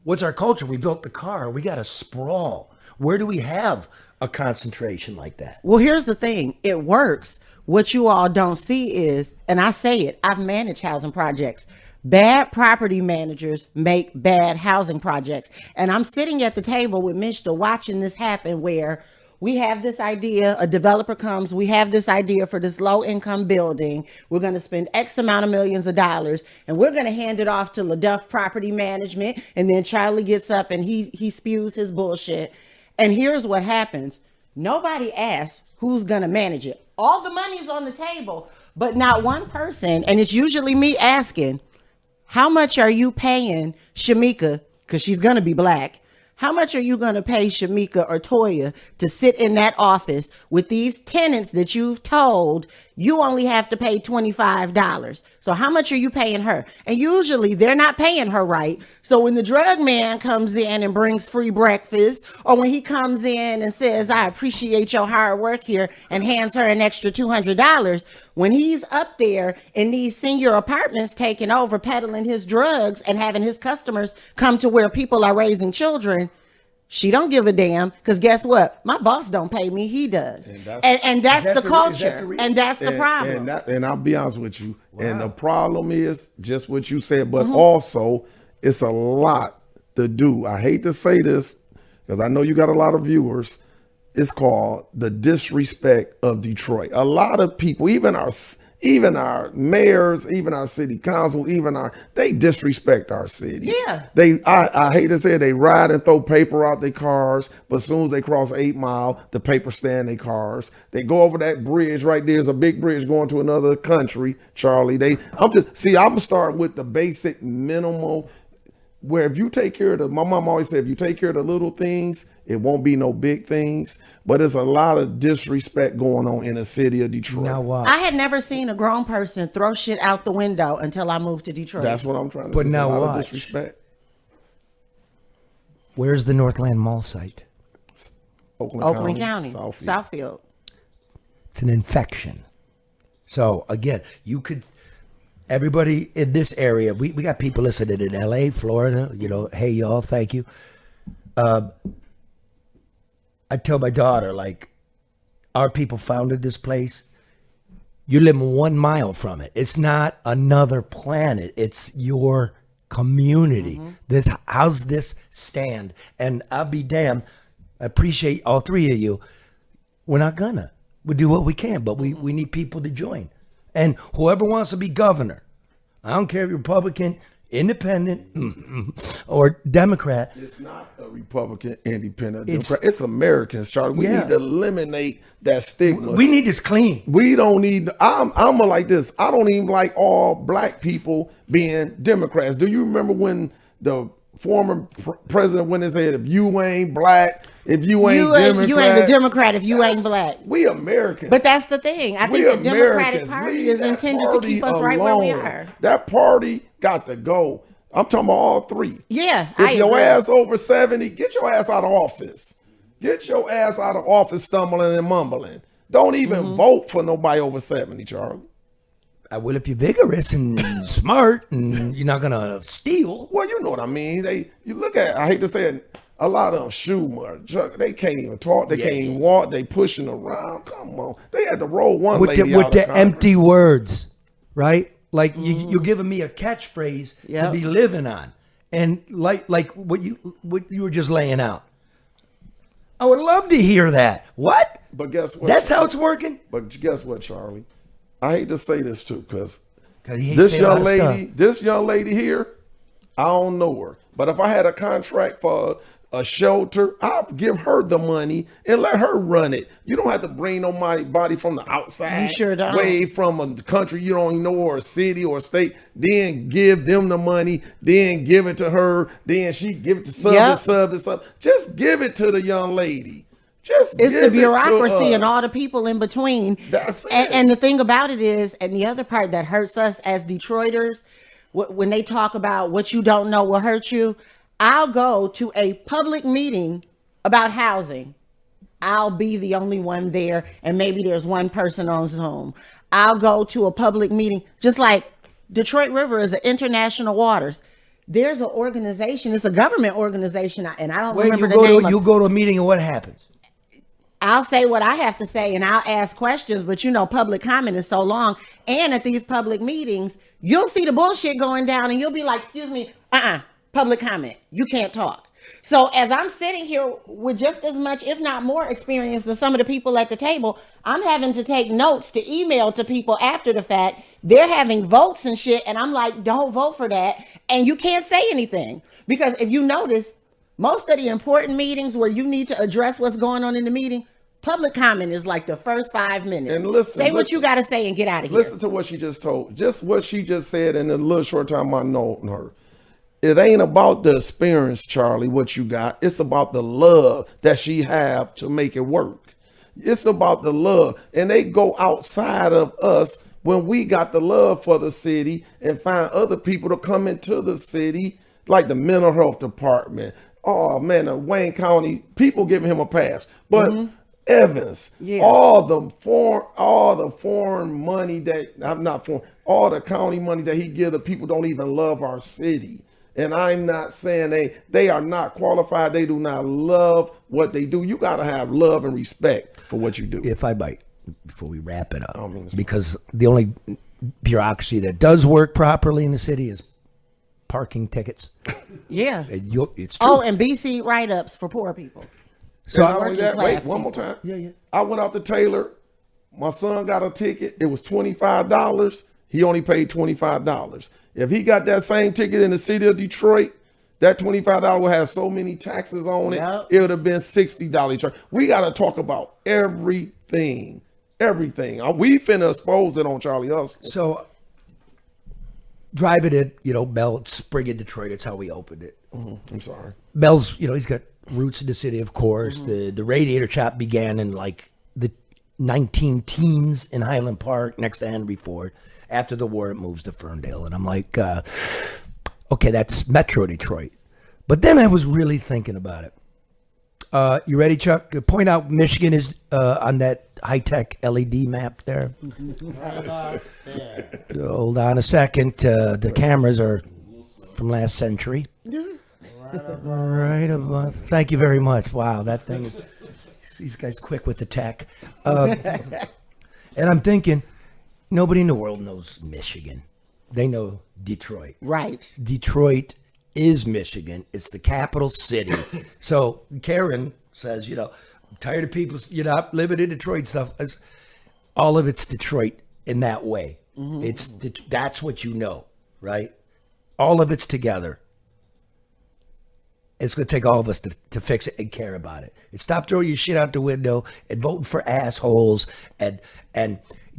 what's our culture? We built the car. We got a sprawl. Where do we have a concentration like that? Well, here's the thing. It works. What you all don't see is, and I say it, I've managed housing projects. Bad property managers make bad housing projects. And I'm sitting at the table with Mishta watching this happen, where we have this idea, a developer comes, we have this idea for this low income building. We're going to spend X amount of millions of dollars, and we're going to hand it off to LeDuff Property Management. And then Charlie gets up and he spews his bullshit. And here's what happens. Nobody asks who's going to manage it. All the money's on the table, but not one person. And it's usually me asking, how much are you paying Shamika? Because she's going to be black. How much are you going to pay Shamika or Toya to sit in that office with these tenants that you've told you only have to pay $25? So how much are you paying her? And usually they're not paying her right. So when the drug man comes in and brings free breakfast, or when he comes in and says, I appreciate your hard work here, and hands her an extra $200, when he's up there in these senior apartments taking over, peddling his drugs and having his customers come to where people are raising children, she don't give a damn, because guess what? My boss don't pay me, he does. And that's the culture. And that's the problem. And I'll be honest with you. Wow. And the problem is just what you said, but also it's a lot to do. I hate to say this because I know you got a lot of viewers. It's called the disrespect of Detroit. A lot of people, even our mayors, even our city council, they disrespect our city. Yeah. I hate to say it, they ride and throw paper out their cars, but as soon as they cross 8 Mile, the paper stand their cars. They go over that bridge right there's a big bridge going to another country, Charlie. I'm starting with the basic minimal, where if you take care of my mom always said, if you take care of the little things, it won't be no big things. But there's a lot of disrespect going on in the city of Detroit. Now what? I had never seen a grown person throw shit out the window until I moved to Detroit. That's what I'm trying to do. But now what? Disrespect. Where's the Northland Mall site? Oakland County, Southfield. It's an infection. So again, everybody in this area, we got people listening in LA, Florida, hey y'all, thank you. I tell my daughter, like, our people founded this place. You live 1 mile from it. It's not another planet. It's your community. How's this stand? And I'll be damned. I appreciate all three of you. We're not gonna. We'll do what we can, but we need people to join. And whoever wants to be governor, I don't care if you're Republican, Independent, or Democrat. It's not a Republican, Independent, Democrat. It's Americans, Charlie. We need to eliminate that stigma. We need this clean. We don't need. I'm like this. I don't even like all black people being Democrats. Do you remember when the former president went and said, if you ain't black, if you ain't Democrat. You ain't a Democrat if you ain't black. We Americans. But that's the thing. I think the Democratic Party is intended to keep us right where we are. That party got to go. I'm talking about all three. Yeah. If your ass over 70, get your ass out of office. Get your ass out of office stumbling and mumbling. Don't even vote for nobody over 70, Charlie. I will if you're vigorous and smart and you're not gonna steal. Well, you know what I mean. You look at, I hate to say it, a lot of them Schumer, they can't even talk, they can't even walk, they pushing around. Come on. They had to roll one with lady with out the of Congress. empty words, right? Like you're giving me a catchphrase to be living on. And like what you were just laying out. I would love to hear that. What? But guess what? That's how it's working? But guess what, Charlie? I hate to say this too, because this young lady here, I don't know her. But if I had a contract for a shelter, I'll give her the money and let her run it. You don't have to bring nobody from the outside. You sure don't. Way from a country you don't know, or a city or a state. Then give them the money. Then give it to her. Then she give it to sub. Just give it to the young lady. It's the bureaucracy and all the people in between. That's it. And the thing about it is, and the other part that hurts us as Detroiters, when they talk about what you don't know will hurt you, I'll go to a public meeting about housing. I'll be the only one there, and maybe there's one person on Zoom. I'll go to a public meeting, just like Detroit River is an international waters. There's an organization, it's a government organization, and I don't remember the name. You go to a meeting and what happens? I'll say what I have to say and I'll ask questions, but public comment is so long. And at these public meetings, you'll see the bullshit going down and you'll be like, excuse me, public comment. You can't talk. So as I'm sitting here with just as much, if not more experience than some of the people at the table, I'm having to take notes to email to people after the fact. They're having votes and shit. And I'm like, don't vote for that. And you can't say anything, because if you notice, most of the important meetings where you need to address what's going on in the meeting, public comment is like the first 5 minutes. And listen, what you got to say and get out of here. Listen to what she just told. Just what she just said in the little short time I know her. It ain't about the experience, Charlie, what you got. It's about the love that she have to make it work. It's about the love. And they go outside of us when we got the love for the city and find other people to come into the city, like the mental health department. Oh man, the Wayne County people giving him a pass, but Evans, all the foreign money that all the county money that he give the people don't even love our city. And I'm not saying they are not qualified. They do not love what they do. You got to have love and respect for what you do. If I might, before we wrap it up, because the only bureaucracy that does work properly in the city is parking tickets. Yeah. It's true. Oh, and BC write-ups for poor people. So not only that, wait, one more time. Yeah. I went out to Taylor. My son got a ticket. It was $25. He only paid $25. If he got that same ticket in the city of Detroit, that $25 will have so many taxes on it. Yep. It would have been $60. We got to talk about everything. We finna expose it on Charlie Hustle. So driving it, Mel, Spring in Detroit. It's how we opened it. I'm sorry. Mel's, he's got roots in the city, of course. The radiator shop began in like the 19 teens in Highland Park next to Henry Ford. After the war, it moves to Ferndale. And I'm like, okay, that's Metro Detroit. But then I was really thinking about it. You ready, Chuck? Point out Michigan is on that high-tech LED map there. Hold on a second. The cameras are from last century. Right about. Thank you very much. Wow, that thing is. These guys quick with the tech. And I'm thinking, nobody in the world knows Michigan. They know Detroit. Right. Detroit is Michigan. It's the capital city. So Karen says, I'm tired of people, not living in Detroit stuff. All of it's Detroit in that way. That's what you know, right? All of it's together. It's going to take all of us to fix it and care about it. And stop throwing your shit out the window and voting for assholes and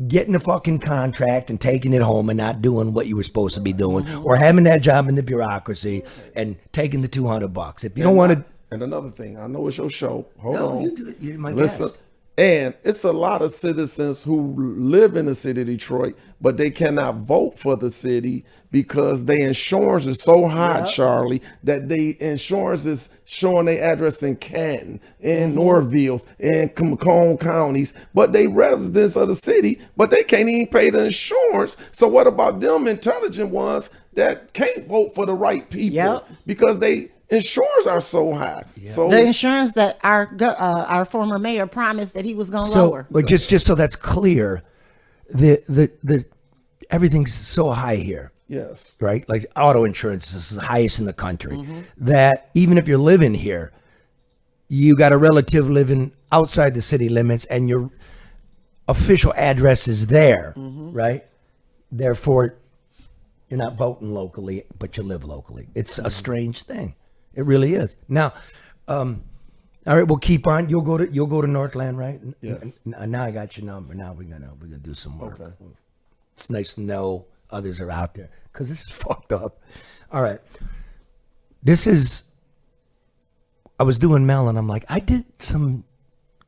getting a fucking contract and taking it home and not doing what you were supposed to be doing, or having that job in the bureaucracy and taking the $200. If you don't want to, And another thing, I know it's your show. Hold No, on. you do it. You're my Listen. guest. And it's a lot of citizens who live in the city of Detroit, but they cannot vote for the city because their insurance is so high, Charlie, that the insurance is showing their address in Canton, in Northville, in Macomb counties, but they residents of the city, but they can't even pay the insurance. So what about them intelligent ones that can't vote for the right people because they insurance are so high? So the insurance that our former mayor promised that he was going to lower. Well, just so that's clear, the everything's so high here. Yes. Right? Like auto insurance is the highest in the country. That even if you're living here, you got a relative living outside the city limits and your official address is there, right? Therefore, you're not voting locally, but you live locally. It's a strange thing. It really is. Now, all right, we'll keep on. You'll go to Northland, right? Yes. Now I got your number. Now we're gonna do some work. Okay. It's nice to know others are out there because this is fucked up. All right, I was doing Mel, and I'm like, I did some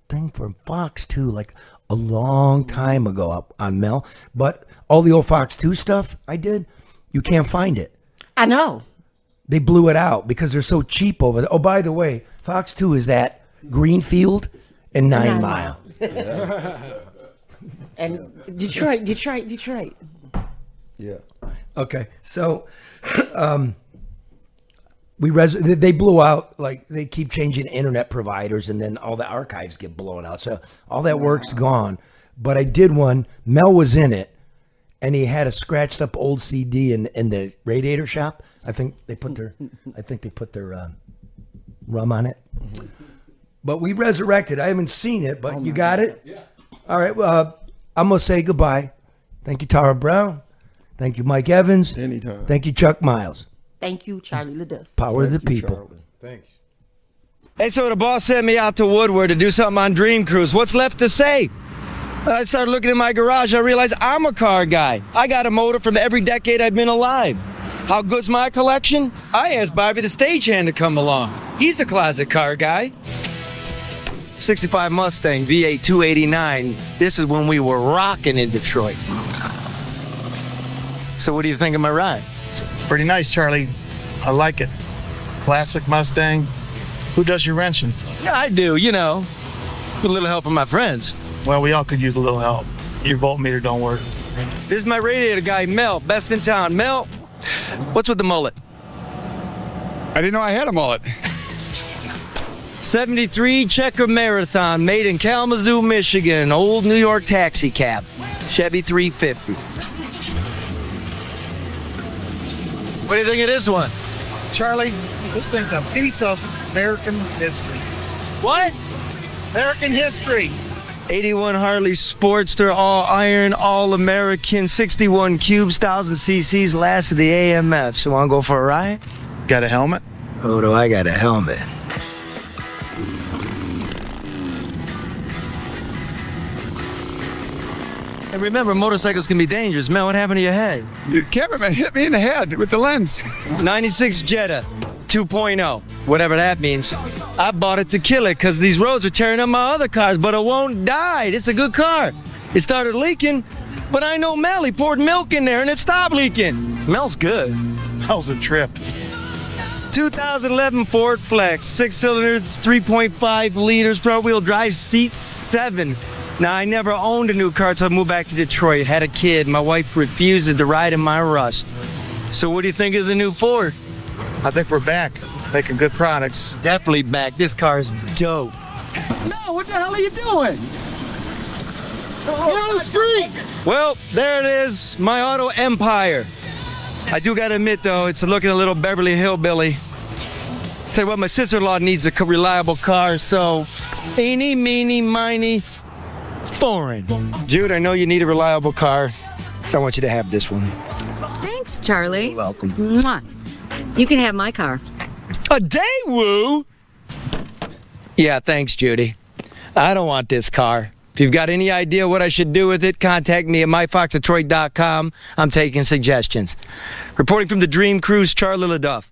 thing for Fox 2 like a long time ago up on Mel, but all the old Fox 2 stuff I did, you can't find it. I know. They blew it out because they're so cheap over there. Oh, by the way, Fox 2 is at Greenfield and 9 Mile. And Detroit. Yeah. Okay, so they blew out, like they keep changing internet providers, and then all the archives get blown out. So all that work's gone. But I did one. Mel was in it, and he had a scratched up old CD in the radiator shop. I think they put their rum on it. But we resurrected. I haven't seen it, but you got it? Yeah. All right. Well, I'm going to say goodbye. Thank you, Tara Brown. Thank you, Mike Evans. Anytime. Thank you, Chuck Miles. Thank you, Charlie LeDuff. Power of the people. Charlie. Thanks. Hey, so the boss sent me out to Woodward to do something on Dream Cruise. What's left to say? When I started looking in my garage, I realized I'm a car guy. I got a motor from every decade I've been alive. How good's my collection? I asked Bobby the stagehand to come along. He's a closet car guy. 65 Mustang, V8 289. This is when we were rocking in Detroit. So what do you think of my ride? Pretty nice, Charlie. I like it. Classic Mustang. Who does your wrenching? Yeah, I do, with a little help from my friends. Well, we all could use a little help. Your voltmeter don't work. This is my radiator guy, Mel, best in town. Mel, what's with the mullet? I didn't know I had a mullet. 73 Checker Marathon, made in Kalamazoo, Michigan. Old New York taxi cab. Chevy 350. What do you think of this one? Charlie, this thing's a piece of American history. What? American history. 81 Harley Sportster, all iron, all American, 61 cubes, 1,000 cc's, last of the AMFs. You want to go for a ride? Got a helmet? Oh, do I got a helmet? And remember, motorcycles can be dangerous. Mel, what happened to your head? The cameraman hit me in the head with the lens. 96 Jetta 2.0, whatever that means. I bought it to kill it because these roads are tearing up my other cars, but it won't die. It's a good car. It started leaking, but I know Mel. He poured milk in there and it stopped leaking. Mel's good. Mel's a trip. 2011 Ford Flex, 6 cylinders, 3.5 liters, front wheel drive, seat 7. Now, I never owned a new car until I moved back to Detroit, had a kid. My wife refuses to ride in my Rust. So what do you think of the new Ford? I think we're back, making good products. Definitely back. This car is dope. No, what the hell are you doing? Get on the street. Well, there it is, my auto empire. I do gotta admit, though, it's looking a little Beverly Hillbilly. Tell you what, my sister-in-law needs a reliable car, so eeny, meeny, miny, foreign. Jude, I know you need a reliable car. I want you to have this one. Thanks, Charlie. You're welcome. Mwah. You can have my car. A Daewoo? Yeah, thanks, Judy. I don't want this car. If you've got any idea what I should do with it, contact me at myfoxdetroit.com. I'm taking suggestions. Reporting from the Dream Cruise, Charlie LeDuff.